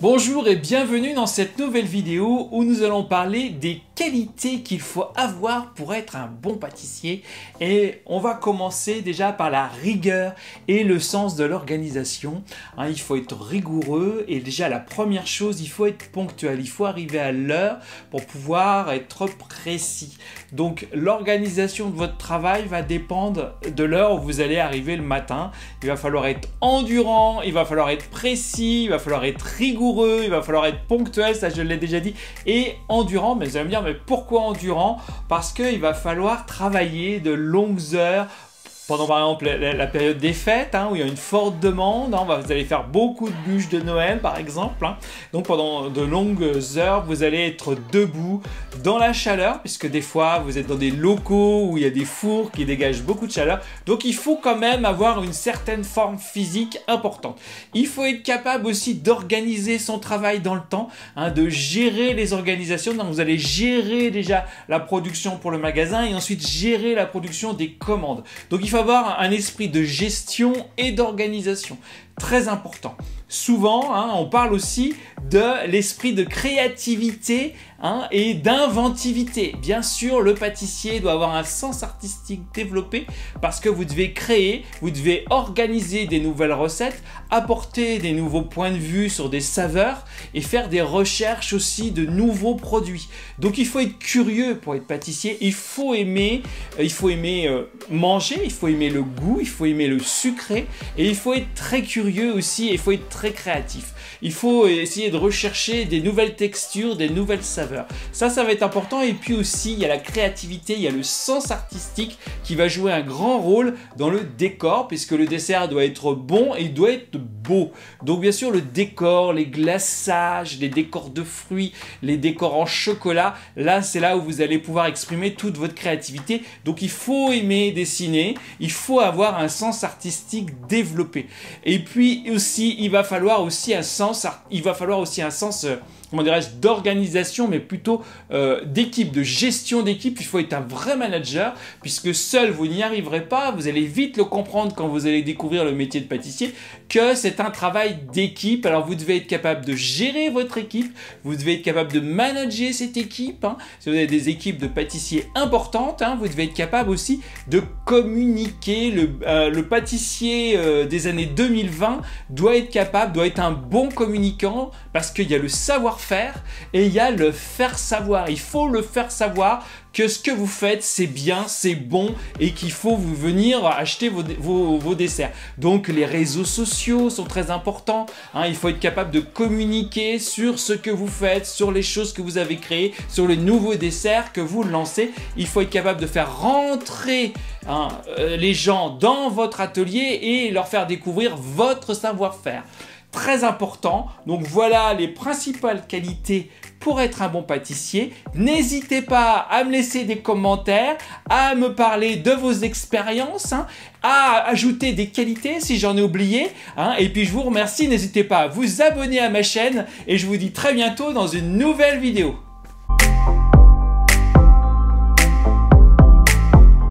Bonjour et bienvenue dans cette nouvelle vidéo où nous allons parler des qualités qu'il faut avoir pour être un bon pâtissier. Et on va commencer déjà par la rigueur et le sens de l'organisation. Il faut être rigoureux et déjà la première chose, il faut être ponctuel. Il faut arriver à l'heure pour pouvoir être précis. Donc l'organisation de votre travail va dépendre de l'heure où vous allez arriver le matin. Il va falloir être endurant, il va falloir être précis, il va falloir être rigoureux. Il va falloir être ponctuel, ça je l'ai déjà dit, et endurant. Mais vous allez me dire, mais pourquoi endurant? Parce qu'il va falloir travailler de longues heures pendant par exemple la période des fêtes, où il y a une forte demande. Vous allez faire beaucoup de bûches de Noël par exemple. Donc pendant de longues heures, vous allez être debout dans la chaleur, puisque des fois vous êtes dans des locaux où il y a des fours qui dégagent beaucoup de chaleur. Donc il faut quand même avoir une certaine forme physique importante. Il faut être capable aussi d'organiser son travail dans le temps, de gérer les organisations. Donc vous allez gérer déjà la production pour le magasin et ensuite gérer la production des commandes. Donc il faut avoir un esprit de gestion et d'organisation. Très important. Souvent, on parle aussi de l'esprit de créativité et d'inventivité. Bien sûr, le pâtissier doit avoir un sens artistique développé parce que vous devez créer, vous devez organiser des nouvelles recettes, apporter des nouveaux points de vue sur des saveurs et faire des recherches aussi de nouveaux produits. Donc il faut être curieux pour être pâtissier, il faut aimer manger, il faut aimer le goût, il faut aimer le sucré et il faut être très curieux aussi et il faut être très créatif. Il faut essayer de rechercher des nouvelles textures, des nouvelles saveurs. Ça va être important. Et puis aussi, il y a la créativité, il y a le sens artistique qui va jouer un grand rôle dans le décor, puisque le dessert doit être bon et il doit être beau. Donc bien sûr, le décor, les glaçages, les décors de fruits, les décors en chocolat, là, c'est là où vous allez pouvoir exprimer toute votre créativité. Donc il faut aimer dessiner, il faut avoir un sens artistique développé. Et puis aussi, il va falloir aussi un sens comment dirais-je, d'organisation, mais plutôt d'équipe, de gestion d'équipe. Il faut être un vrai manager, puisque seul vous n'y arriverez pas. Vous allez vite le comprendre quand vous allez découvrir le métier de pâtissier, que c'est un travail d'équipe. Alors vous devez être capable de gérer votre équipe, vous devez être capable de manager cette équipe. Si vous avez des équipes de pâtissiers importantes, vous devez être capable aussi de communiquer. Le pâtissier des années 2020 doit être un bon communicant, parce qu'il y a le savoir-faire et il y a le faire savoir. Il faut le faire savoir que ce que vous faites, c'est bien, c'est bon et qu'il faut vous venir acheter vos desserts. Donc les réseaux sociaux sont très importants. Il faut être capable de communiquer sur ce que vous faites, sur les choses que vous avez créées, sur les nouveaux desserts que vous lancez. Il faut être capable de faire rentrer les gens dans votre atelier et leur faire découvrir votre savoir-faire. Très important. Donc voilà les principales qualités pour être un bon pâtissier. N'hésitez pas à me laisser des commentaires, à me parler de vos expériences, à ajouter des qualités si j'en ai oublié. Et puis je vous remercie. N'hésitez pas à vous abonner à ma chaîne et je vous dis très bientôt dans une nouvelle vidéo.